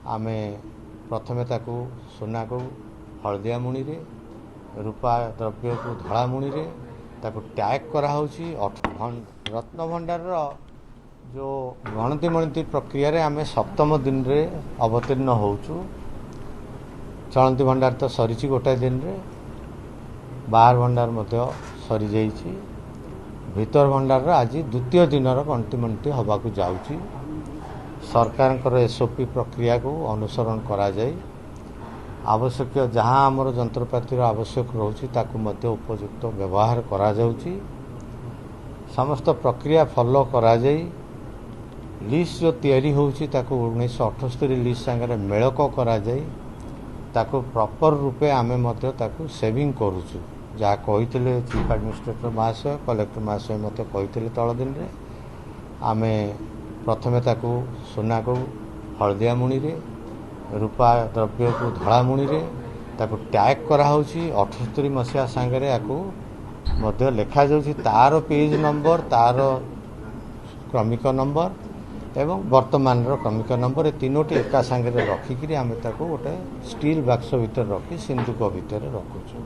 आमे प्रथमे ताकू सुना को हलदिया मुणी रे रूपा द्रव्य को धड़ा मुणी रे ताकू टैग करा होची। रत्न भंडार जो गणति मणति प्रक्रिया रे आमे सप्तम दिन रे अवतीर्ण होचु। चलंती भंडार तो सरीची गोटे दिन रे, बाहर भंडार मध्य सरी जाइछि। भीतर भंडार आज द्वितीय दिन गणति मणति हवाकू जाउछि। सरकार एसओपी प्रक्रिया को अनुसरण करा जाय आवश्यक जहाँ आमर जंत्रपातिर आवश्यक रोची ताकू मध्य उपयुक्त व्यवहार करा जाउछि। समस्त प्रक्रिया फॉलो करा जाय लिस्ट जो तैयारी होउछि ताकू 1978 लिस्ट संगे मेलक करा जाय ताकू प्रॉपर रूपे आमे मध्य ताकू सेविंग करूछु। जहाँ कहिथिले चीफ एडमिनिस्ट्रेटर महाशय कलेक्टर महाशय मते कहिथिले तळ दिन रे आमे प्रथमे ताकू सुना को हलदिया मुणी रे रूपा द्रव्य को धड़ा मुणी रे ताकू टैग करा होची। 78 मसीहा संगे याकू मध्य लिखा जाउछि तार पेज नंबर, तार क्रमिक नंबर एवं वर्तमान क्रमिक नंबर ए तीनोटी एका संगे रखिकी आमे ताकू गोटे स्टील बाक्स भीतर रखी सिंधुक भीतर रखुछु।